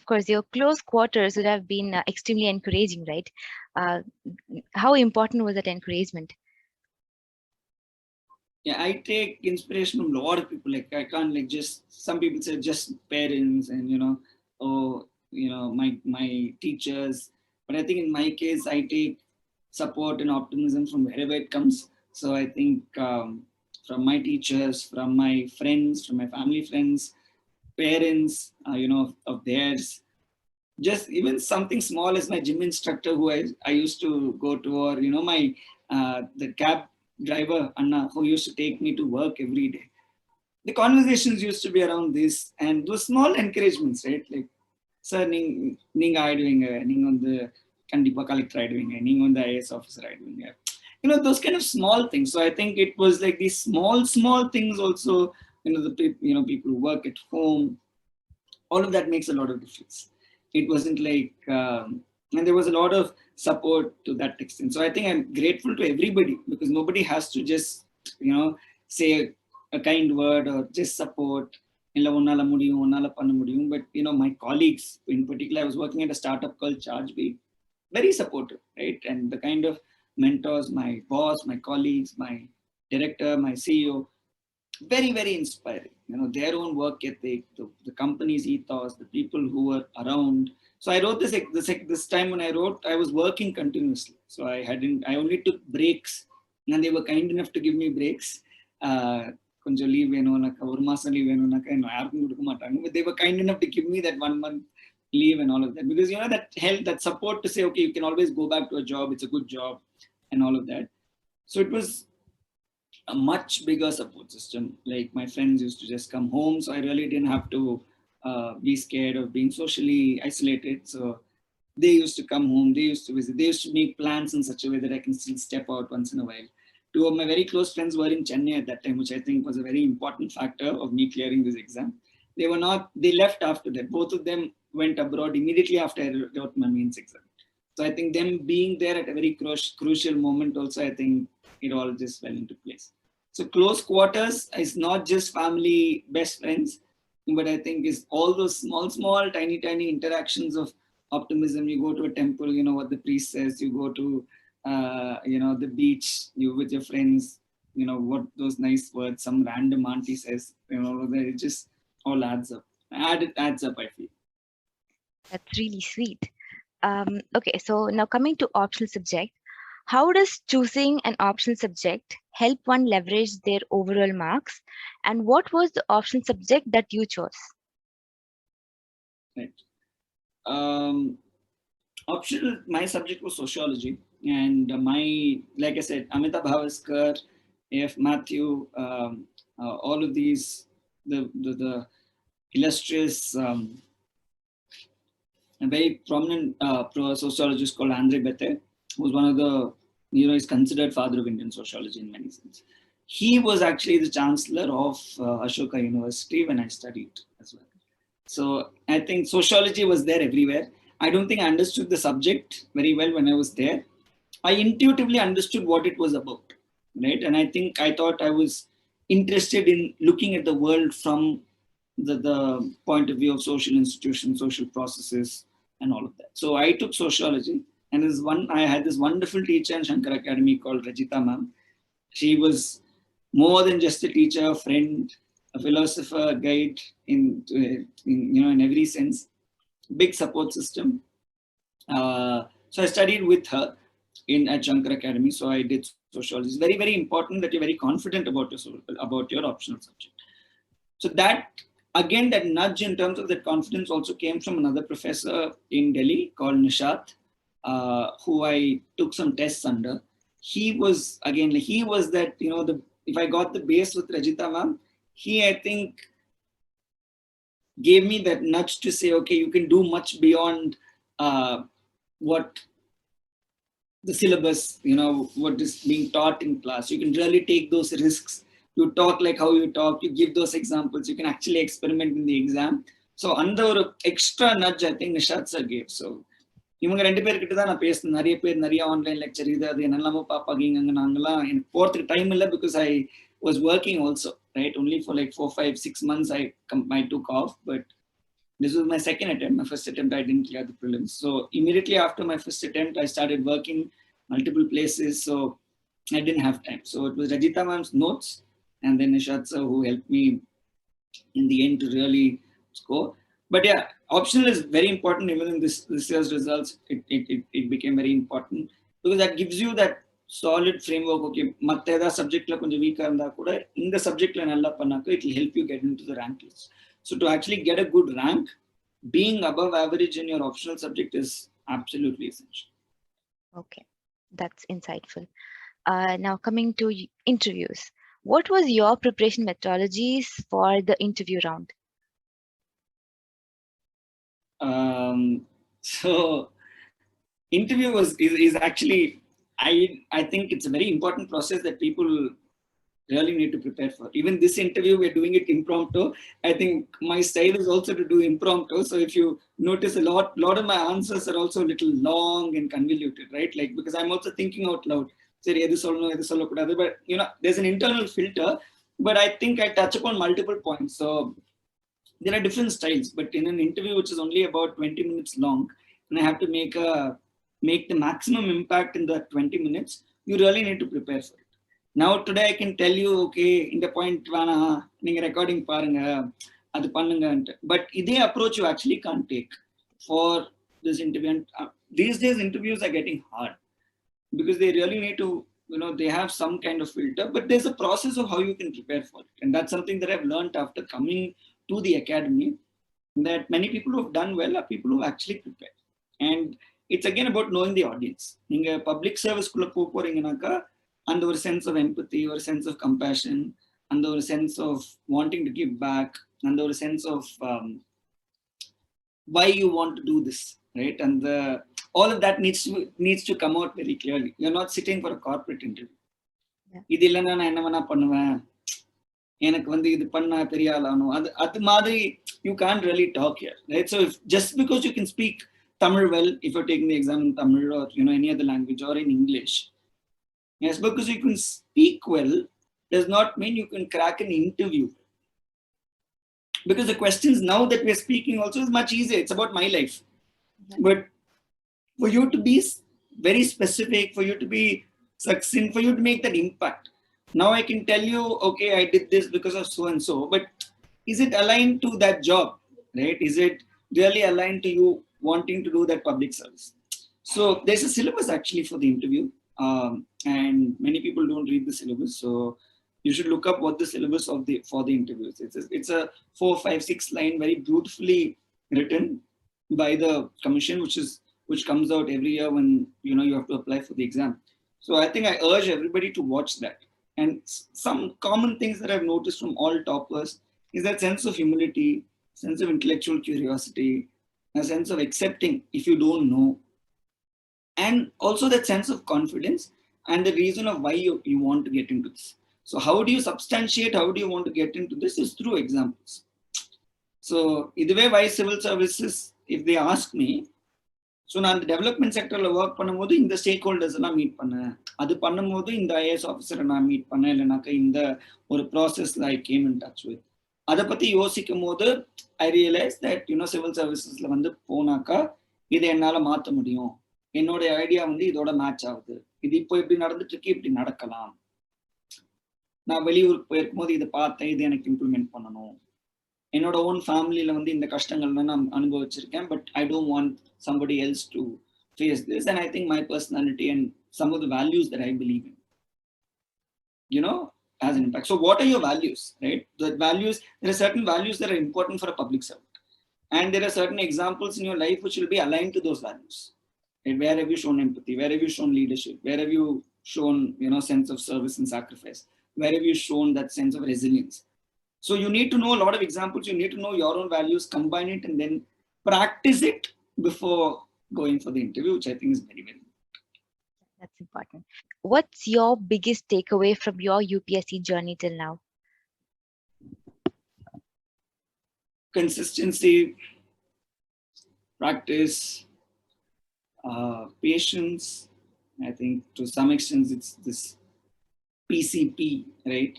of course, your close quarters would have been extremely encouraging, right? Uh, how important was that encouragement? Yeah, I take inspiration from a lot of people. Like I can't like just some people say just parents and or my teachers. But I think in my case I take support and optimism from wherever it comes. So I think from my teachers, from my friends, from my family friends, parents, of theirs, just even something small as my gym instructor who I used to go to, or my the cab driver Anna who used to take me to work every day. The conversations used to be around this and those small encouragements, right? Like, sir, நீங்க ஆயிடுவீங்க, நீங்க வந்து கண்டிப்பா collector ஆயிடுவீங்க, நீங்க வந்து IAS officer ஆயிடுவீங்க. Those kind of small things. So I think it was like these small things also, people who work at home, all of that makes a lot of difference. It wasn't like, and there was a lot of support to that extent. So I think I'm grateful to everybody because nobody has to just, say a kind word or just support. But my colleagues in particular, I was working at a startup called ChargeBeat, very supportive, right? And the kind of mentors, my boss, my colleagues, my director, my CEO, very, very inspiring. Their own work ethic, the company's ethos, the people who were around. So I wrote this time when I wrote, I was working continuously. So I only took breaks and they were kind enough to give me breaks. கொஞ்சம் leave வேணும்னாக்கா ஒரு மாசம் leave வேணும்னாக்கா இன்னும் யாருக்கும் கொடுக்க மாட்டாங்க. But they were kind enough to give me that 1 month leave and all of that, because that help, that support to say, okay, you can always go back to a job, it's a good job and all of that. So it was a much bigger support system. Like my friends used to just come home, so I really didn't have to be scared of being socially isolated. So they used to come home, they used to visit, they used to make plans in such a way that I can still step out once in a while. Two of my very close friends were in Chennai at that time, which I think was a very important factor of me clearing this exam. They left after that. Both of them went abroad immediately after I wrote my mains exam. So I think them being there at a very crucial moment also, I think it all just fell into place. So close quarters is not just family, best friends, but I think is all those small, tiny interactions of optimism. You go to a temple, what the priest says, you go to, the beach, you with your friends, what those nice words, some random auntie says, it just all adds up. It adds up, I feel. That's really sweet. Okay, so now coming to optional subject, how does choosing an optional subject help one leverage their overall marks? And what was the optional subject that you chose? Right. Optional, my subject was sociology, and like I said, Amita Bhavaskar, A.F. Matthew, all of these, the illustrious, a very prominent sociologist called Andre Bethe, who's one of the, is considered father of Indian sociology in many sense. He was actually the chancellor of Ashoka University when I studied as well. So I think sociology was there everywhere. I don't think I understood the subject very well when I was there. I intuitively understood what it was about, right? And I think I thought I was interested in looking at the world from the point of view of social institutions, social processes, and all of that. So I took sociology, and I had this wonderful teacher in Shankar Academy called Rajita ma'am. She was more than just a teacher, a friend, a philosopher, a guide in every sense. Big support system. So I studied with her at Shankar Academy. So I did sociology. It's very, very important that you're very confident about your optional subject. So that, again, that nudge in terms of that confidence also came from another professor in Delhi called Nishat, who I took some tests under. He was that, if I got the base with Rajita ma'am, he, I think, gave me that nudge to say, okay, you can do much beyond what the syllabus, what is being taught in class. You can really take those risks. You talk like how you talk, you give those examples, you can actually experiment in the exam. So under extra nudge, I think Nishat sir gave. So இவங்க 2 பேர்கிட்ட தான் நான் பேசினேன். நிறைய பேர் நிறைய online lecture இது அது என்னெல்லாமோ பார்ப்பாங்க. நாங்கெல்லாம் எனக்கு போகிறதுக்கு டைம் இல்லை, because I was working also, right? Only for like 4, 5, 6 months I took off. But This was my second attempt. My first attempt, I didn't clear the prelims. So immediately after my first attempt, I started working multiple places. So I didn't have time. So it was Rajita ma'am's notes and then Nishad sir who helped me in the end to really score. But yeah, optional is very important. Even in this year's results, it became very important because that gives you that solid framework. Okay, matta subject la konja weak irundha kuda inda subject la nalla pannaka it will help you get into the rank list. So to actually get a good rank, being above average in your optional subject is absolutely essential. Okay, that's insightful. Now coming to interviews, what was your preparation methodologies for the interview round? So interview is actually, I think it's a very important process that people really need to prepare for. Even this interview, we're doing it impromptu. I think my style is also to do impromptu. So if you notice lot of my answers are also a little long and convoluted, right? Like, because I'm also thinking out loud. But you know, there's an internal filter, but I think I touch upon multiple points. So there are different styles, but in an interview which is only about 20 minutes long, and I have to make the maximum impact in the 20 minutes, you really need to prepare for it. Now today I can tell you, okay, in the point vana neenga recording parunga adu pannunga, but இதே approach you actually can't take for this interview. And these days interviews are getting hard because they really need to, you know, they have some kind of filter, but there's a process of how you can prepare for it. And that's something that I've learned after coming to the academy, that many people who have done well are people who actually prepare. And it's again about knowing the audience. Neenga public service kulla poringanaka and ஒரு sense of empathy, or sense of compassion, and ஒரு sense of wanting to give back, and ஒரு sense of why you want to do this, right? And all of that needs to come out very clearly. You're not sitting for a corporate interview. இது இல்லைன்னா நான் என்ன வேணா பண்ணுவேன், எனக்கு வந்து இது பண்ணா பெரிய ஆளானும், அது மாதிரி you can't really talk here, right? So if just because you can speak Tamil well, if you're taking the exam in Tamil or, you know, any other language, or in English, yes, because you can speak well does not mean you can crack an interview. Because the questions now that we're speaking also is much easier. It's about my life. But for you to be very specific, for you to be succinct, for you to make that impact. Now I can tell you, okay, I did this because of so and so, but is it aligned to that job, right? Is it really aligned to you wanting to do that public service? So there's a syllabus actually for the interview, and many people don't read the syllabus. So you should look up what the syllabus for the interviews. It's a 4, 5, 6 line, very beautifully written by the commission, which comes out every year when, you know, you have to apply for the exam. So I think I urge everybody to watch that. And some common things that I've noticed from all toppers is that sense of humility, sense of intellectual curiosity, a sense of accepting if you don't know, and also that sense of confidence and the reason of why you want to get into this. So how do you substantiate, how do you want to get into this, is through examples. So either way, why civil services, if they ask me, so நான் அந்த development செக்டர்ல work பண்ணும்போது இந்த stack holders எல்லாம் meet பண்ணேன், அது பண்ணும்போது இந்த IAS ஆஃபீஸரை நான் மீட் பண்ணேன், இல்லைனாக்கா இந்த ஒரு ப்ராசஸ்ல I came in touch with, அதை பத்தி யோசிக்கும் போது I realise that, you know, civil சர்வீசஸ்ல வந்து போனாக்கா இதை என்னால மாற்ற முடியும், என்னோட ஐடியா வந்து இதோட மேட்ச் ஆகுது, இது இப்போ இப்படி நடந்துட்டு இருக்கு, இப்படி நடக்கலாம், நான் வெளியூருக்கு போயிருக்கும் போது இதை பார்த்தேன், இது எனக்கு இம்ப்ளிமெண்ட் பண்ணணும், என்னோட ஓன் ஃபேமிலியில வந்து இந்த கஷ்டங்கள்லாம் நான் அனுபவிச்சிருக்கேன், but I don't want somebody else to face this, and I think my personality and some of the values that I believe in, you know, has an impact. So what are your values, right? The values, there are certain values that are important for a public servant, and there are certain examples in your life which will be aligned to those values, right? Where have you shown empathy, where have you shown leadership, where have you shown, you know, sense of service and sacrifice, where have you shown that sense of resilience? So you need to know a lot of examples, you need to know your own values, combine it, and then practice it before going for the interview, which I think is very, very important. That's important. What's your biggest takeaway from your UPSC journey till now? Consistency, practice, patience. I think to some extent it's this PCP, right?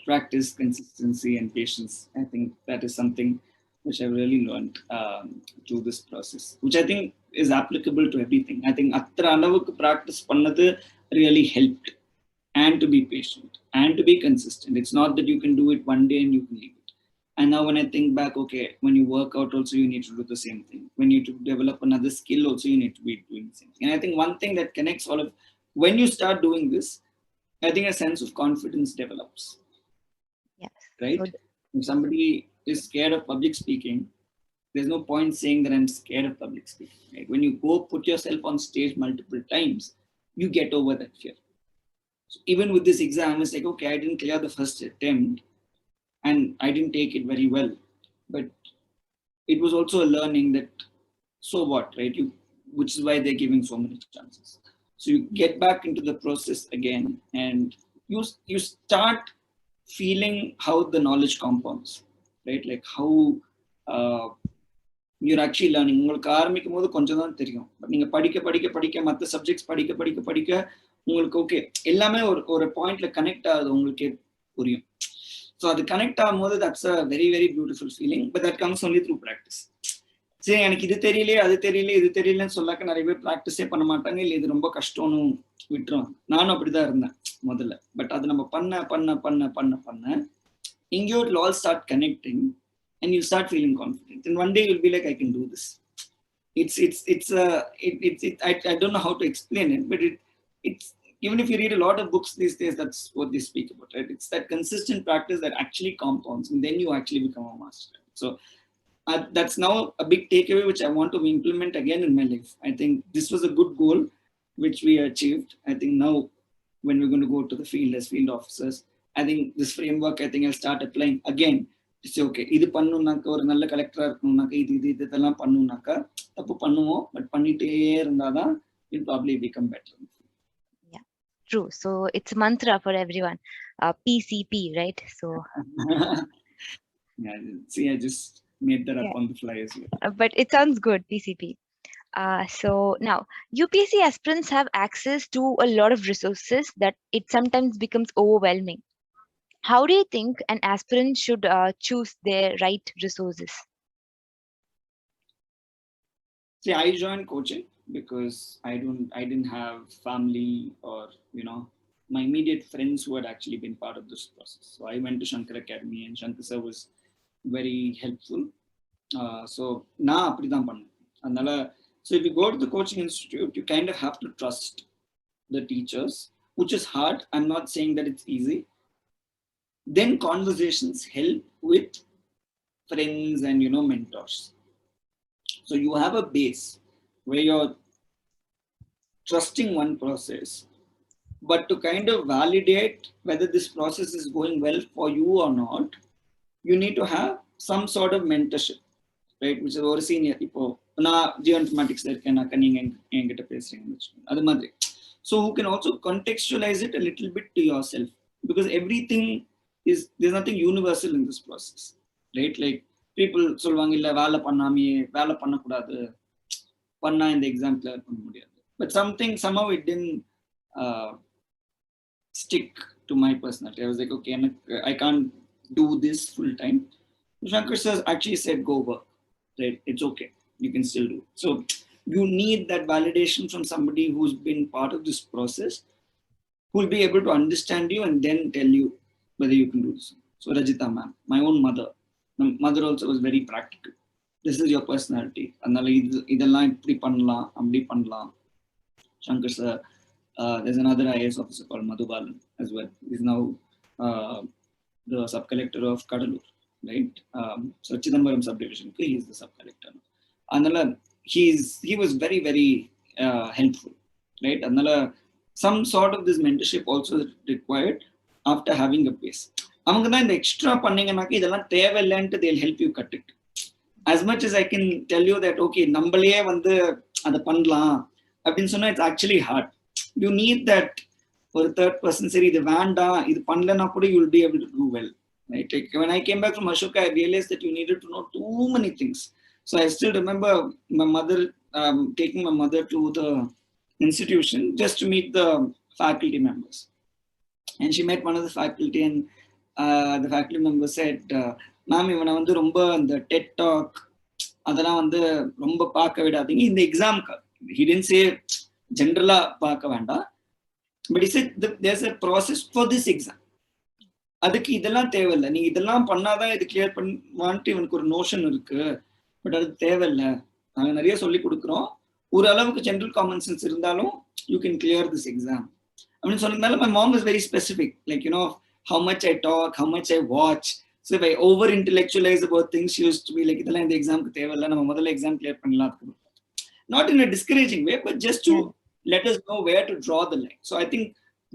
Practice, consistency, and patience. I think that is something which I've really learned through this process, which I think is applicable to everything. I think atra alavukku practice pannadu really helped, and to be patient and to be consistent. It's not that you can do it one day and you can leave it. And now when I think back, okay, when you work out also you need to do the same thing. When you to develop another skill also you need to be doing the same thing. And I think one thing that connects all of, when you start doing this, I think a sense of confidence develops. Yes. Right? If somebody is scared of public speaking, there's no point saying that I'm scared of public speaking. Right? When you go put yourself on stage multiple times, you get over that fear. So even with this exam, it's like, okay, I didn't clear the first attempt and I didn't take it very well. But it was also a learning that, so what, right? You, which is why they're giving so many chances. So you get back into the process again and you start feeling how the knowledge compounds, right? Like how you're actually learning. உங்களுக்கு ஆரம்பிக்கும் போது கொஞ்சம் தான் தெரியும், but நீங்க படிக்க படிக்க படிக்க மற்ற சப்ஜெக்ட்ஸ் படிக்க படிக்க படிக்க உங்களுக்கு ஓகே எல்லாமே ஒரு பாயிண்ட்ல கனெக்ட் ஆகுது, உங்களுக்கே புரியும். ஸோ அது கனெக்ட் ஆகும்போது that's a very very beautiful feeling, but that comes only through practice. சரி எனக்கு இது தெரியல அது தெரியல இது தெரியலன்னு சொல்லாக்க நிறைய பேர் ப்ராக்டிஸே பண்ண மாட்டாங்க, இல்லை இது ரொம்ப கஷ்டம்னு விட்டுருவாங்க. நானும் அப்படிதான் இருந்தேன் முதல்ல. பட் அது நம்ம பண்ண பண்ண பண்ண பண்ண பண்ண இங்கேயோ it all start connecting and you start feeling confident. And one day you'll be like, I can do this. I don't know how to explain it, but it's even if you read a lot of books these days, that's what they speak about, right? It's that consistent practice that actually compounds, and then you actually become a master. So that's now a big takeaway which I want to implement again in my life. I think this was a good goal which we achieved. I think now when we're going to go to the field as field officers, I think this framework, I think I'll start applying again. Okay இது பண்ணணும்னாக்கா, ஒரு நல்ல கலெக்டரா இருக்கணும்னாக்கா, இதெல்லாம் பண்ணணும்னாக்கா தப்பு பண்ணுவோம், but பண்ணிட்டே இருந்தாதான் it probably become better. Yeah, true. So it's a mantra for everyone. PCP, right? So yeah, see, I just made that up on the fly as well. But it sounds good, PCP. So now UPSC aspirants have access to a lot of resources that it sometimes becomes overwhelming. How do you think an aspirant should choose their right resources? See, I joined coaching because I didn't have family or, you know, my immediate friends who had actually been part of this process. So I went to Shankar Academy and Shankar sir was very helpful. So na apdidan pannu. Adnala, so if you go to the coaching institute, you kind of have to trust the teachers, which is hard. I'm not saying that it's easy. Then conversations help with friends and, you know, mentors. So you have a base where you're trusting one process, but to kind of validate whether this process is going well for you or not, you need to have some sort of mentorship, right? Which is ஒரு senior. இப்போ நான் geoinformatics இருக்கேன், நான் நீங்க என்கிட்ட பேசுறீங்கன்னு வச்சுக்கோங்க, அது மாதிரி. So who can also contextualize it a little bit to yourself, because everything is, there's nothing universal in this process, right? Like people சொல்லுவாங்க, இல்ல வேலை பண்ணாமே வேலை பண்ணக்கூடாது, பண்ணா இந்த எக்ஸாம் கிளியர் பண்ண முடியாது. But somehow it didn't stick to my personality. I was like, okay, I can't do this full time. Shankar sir actually said, go work, right? It's okay, you can still do it. So you need that validation from somebody who's been part of this process, who will be able to understand you and then tell you whether you can do this. So Rajita ma'am, my own mother also was very practical. This is your personality. அதனால இதெல்லாம் இப்படி பண்ணலாம் அப்படி பண்ணலாம். Shankar sir, there's another IAS officer called Madhubalan as well. He's now the sub-collector of Kadalur, right? So Chidambaram subdivision, he's the sub-collector. அதனால he was very very helpful, right? அதனால some sort of this mentorship also required after having a base. அவங்க தான் இந்த extra பண்ணீங்கன்னாக்க இதெல்லாம் தேவையில்லைன்ட்டு they'll help you cut it. As much as I can tell you that, okay, நம்மளையே வந்து அதை பண்ணலாம் அப்படின்னு சொன்னா, it's actually hard. You need that ஒரு third person, சரி இது வேண்டாம் இது பண்ணலன்னா கூட you will be able to do well, right? Like when I came back from Ashoka, I realized that you needed to know too many things. So I still remember my mother taking my mother to the institution just to meet the faculty members. And she met one of the faculty, and the faculty member said, ma'am இவனை வந்து ரொம்ப இந்த dead talk அதெல்லாம் வந்து ரொம்ப பார்க்க விடாதீங்க இந்த எக்ஸாம்க்கு. he didn't say ஜென்ரலா பார்க்க வேண்டாம், but he said there's a process for this exam. அதுக்கு இதெல்லாம் தேவையில்லை, நீங்க இதெல்லாம் பண்ணாதான் இது கிளியர் பண்ணுவான்ட்டு இவனுக்கு ஒரு நோஷன் இருக்கு. பட் அது தேவையில்லை, நாங்க நிறைய சொல்லி கொடுக்குறோம், ஒரு அளவுக்கு ஜென்ரல் காமன் சென்ஸ் இருந்தாலும் you can clear this exam அப்படின்னு சொன்னதுனால my mom was very specific, like you know how much I talk, how much I watch. So if I over intellectualize about things, she used to be like இதெல்லாம் இந்த எக்ஸாமுக்கு தேவையில்லை, நம்ம முதல்ல exam clear பண்ணலாம். Not in a discouraging way, but just to let us know where to draw the line. So I think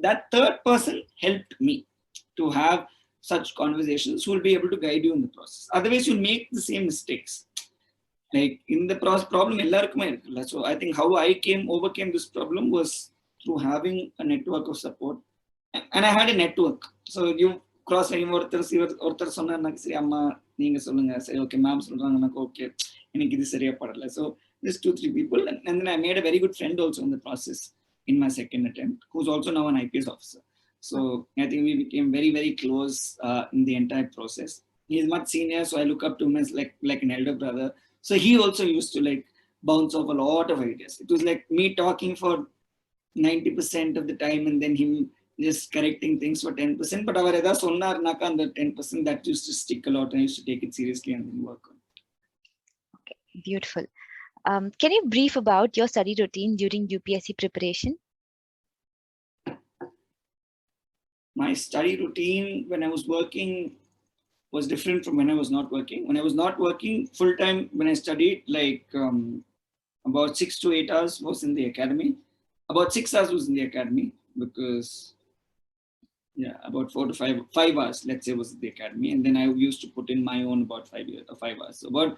that third person helped me to have such conversations who will be able to guide you in the process. Otherwise you'll make the same mistakes. Like in the problem ellarkume irukilla. So I think how I overcame this problem was through having a network of support, and I had a network. So you cross line ஒருத்தர் சொன்னாருக்கு, சரி அம்மா நீங்க சொல்லுங்க, சரி okay ma'am சொல்றாங்க, எனக்கு okay எனக்கு இது சரியா படல. So there's 2-3 people, and then I made a very good friend also in the process in my second attempt, who's also now an IPS officer. So I think we became very, very close in the entire process. He is much senior, so I look up to him as like an elder brother. So he also used to like bounce off a lot of ideas. It was like me talking for 90% of the time and then him just correcting things for 10%. But அவர் எதாவது சொன்னார்னாக்கா அந்த 10% that used to stick a lot, and I used to take it seriously and then work on it. Okay, beautiful. Can you brief about your study routine during UPSC preparation? My study routine when I was working was different from when I was not working. When I was not working full time, when I studied, like about 6 to 8 hours was in the academy. About 6 hours was in the academy, because about 4 to 5 hours, let's say, was in the academy, and then I used to put in my own about 5 hours. So about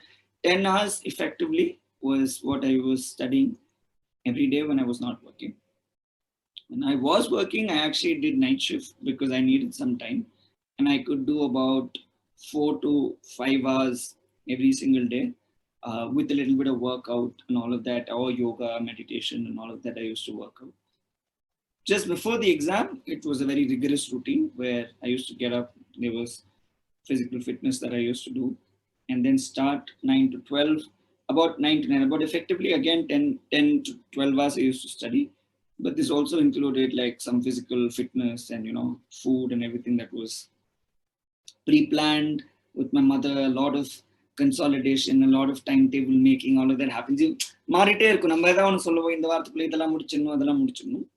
10 hours effectively was what I was studying every day when I was not working. When I was working, I actually did night shift because I needed some time, and I could do about 4 to 5 hours every single day with a little bit of workout and all of that, or yoga, meditation, and all of that. I used to work out. Just before the exam, it was a very rigorous routine where I used to get up. There was physical fitness that I used to do, and then start 9 to 12, about 9 to 9, about effectively again 10 to 12 hours I used to study. But this also included like some physical fitness and, you know, food and everything that was pre-planned with my mother. A lot of consolidation, a lot of timetable making, all of that happens. மாறிட்டே இருக்கும், நம்ம ஏதாவது ஒன்று சொல்லுவோம், இந்த வாரத்துக்குள்ள இதெல்லாம் முடிச்சிடணும் அதெல்லாம் முடிச்சிடணும்.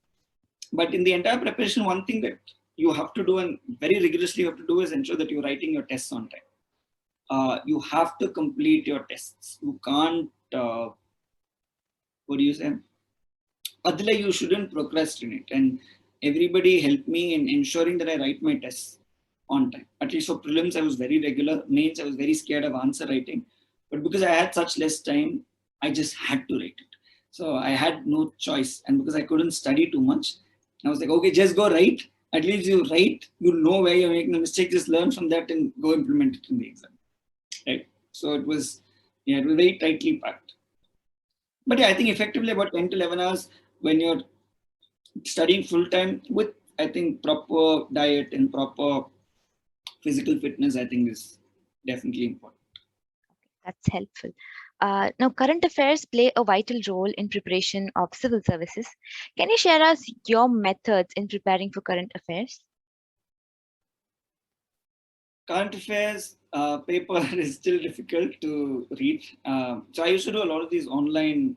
But in the entire preparation, one thing that you have to do, and very rigorously you have to do, is ensure that you're writing your tests on time. You have to complete your tests. You can't, what do you say? Adla, you shouldn't procrastinate. And everybody helped me in ensuring that I write my tests on time. At least for prelims, I was very regular. Mains, I was very scared of answer writing. But because I had such less time, I just had to write it. So I had no choice. And because I couldn't study too much, I was like, okay, just go write. At least you write, you'll know where you're making a mistake, just learn from that and go implement it in the exam. Right? So it was very tightly packed. But yeah, I think effectively about 10 to 11 hours when you're studying full time with, I think, proper diet and proper physical fitness, I think is definitely important. That's helpful. Now, current affairs play a vital role in preparation of civil services. Can you share us your methods in preparing for current affairs? Current affairs paper is still difficult to read. So I used to do a lot of these online,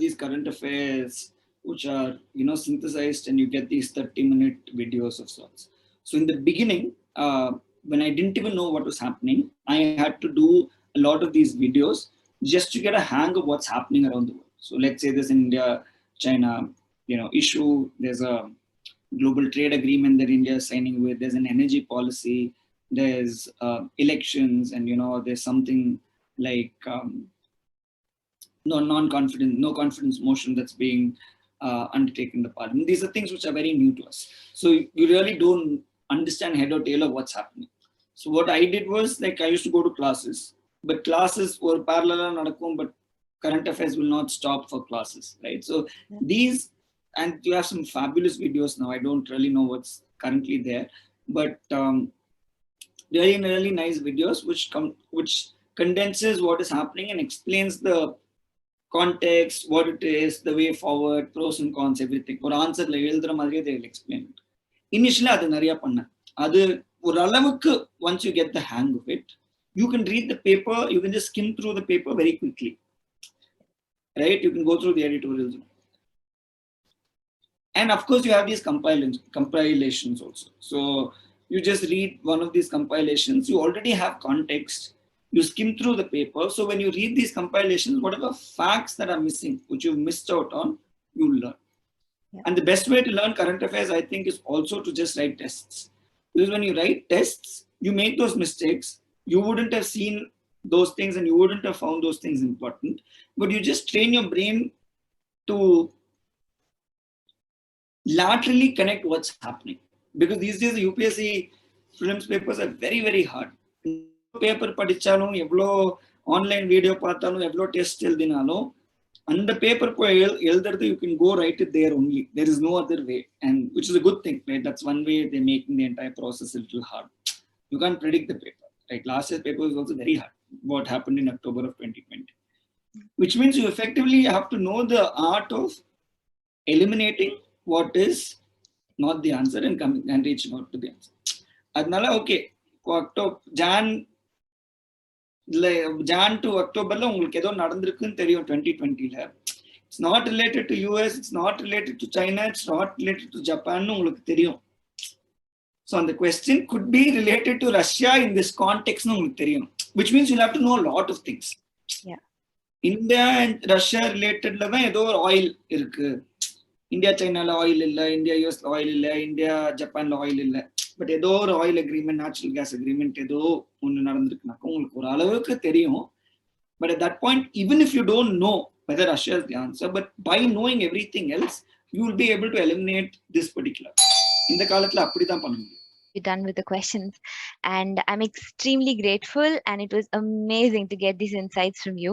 these current affairs, which are, synthesized, and you get these 30-minute videos of sorts. So in the beginning, when I didn't even know what was happening, I had to do a lot of these videos just to get a hang of what's happening around the world. So let's say there's an India-China, issue. There's a global trade agreement that India is signing with. There's an energy policy. There's elections, and there's something like no confidence motion that's being undertaken in the parliament. These are things which are very new to us. So you really don't understand head or tail of what's happening. So what I did was, like, I used to go to classes, but classes were parallel nadakum, but current affairs will not stop for classes, right? So these, and you have some fabulous videos now. I don't really know what's currently there, but really nice videos which condenses what is happening and explains the context, what it is, the way forward, pros and cons, everything. ஒரு ஆன்சர்ல எழுதுற மாதிரியே they will explain it. Initially அது நிறைய பண்ணேன். அது ஒரு அளவுக்கு once you get the hang of it, you can read the paper, you can just skim through the paper very quickly. Right? You can go through the editorials. And of course, you have these compilations also. So you just read one of these compilations, you already have context, you skim through the paper. So when you read these compilations, whatever facts that are missing, which you've missed out on, you learn. Yeah. And the best way to learn current affairs, I think, is also to just write tests. Because when you write tests, you make those mistakes. You wouldn't have seen those things and you wouldn't have found those things important. But you just train your brain to laterally connect what's happening. Because these days, the UPSC prelims papers are very hard. Paper படிச்சாலும் எவ்வளோ online video பார்த்தாலும் எவ்வளோ test எழுதினாலும் அந்த paper போய் எழுதுறது you can go write it there only. There is no other way, and which is a good thing, right? That's one way they're making the entire process a little hard. You can't predict the paper. Like last year's paper was also very hard. What happened in October of 2020, which means you effectively have to know the art of eliminating what is not the answer and coming and reaching out to the answer. அதனால okay Jan to அக்டோபர்ல உங்களுக்கு ஏதோ நடந்திருக்குன்னு தெரியும் 2020ல. It's not related to US, it's not related to China, it's not related to Japan உங்களுக்கு தெரியும். So அந்த question could be related to Russia in this கான்டெக்ட்னு உங்களுக்கு தெரியும், which means you'll have to know a lot of things. India and Russia ரிலேட்டட்ல தான் ஏதோ ஒரு ஆயில் இருக்கு, இந்தியா சைனால ஆயில் இல்லை, இந்தியா யூஎஸ்ல ஆயில் இல்லை, இந்தியா ஜப்பான்ல ஆயில் இல்லை, பட் ஏதோ ஒரு oil agreement, natural gas agreement ஏதோ ஒன்று நடந்திருக்குனாக்கா உங்களுக்கு ஒரு அளவுக்கு தெரியும். But at that point, even if you don't know whether Russia is the answer, but by knowing everything else, you will be able to eliminate this particular. இந்த காலத்துல அப்படிதான் பண்ண முடியும். You're done with the questions, and I'm extremely grateful, and it was amazing to get these insights from you,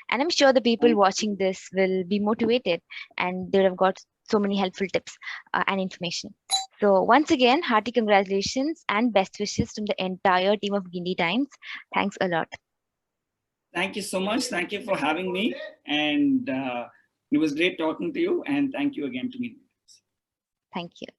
and I'm sure the people watching this will be motivated and they have got so many helpful tips and information. So once again, hearty congratulations and best wishes from the entire team of Guindy Times. Thanks a lot. Thank you so much. Thank you for having me, and it was great talking to you, and thank you again to me. Thank you.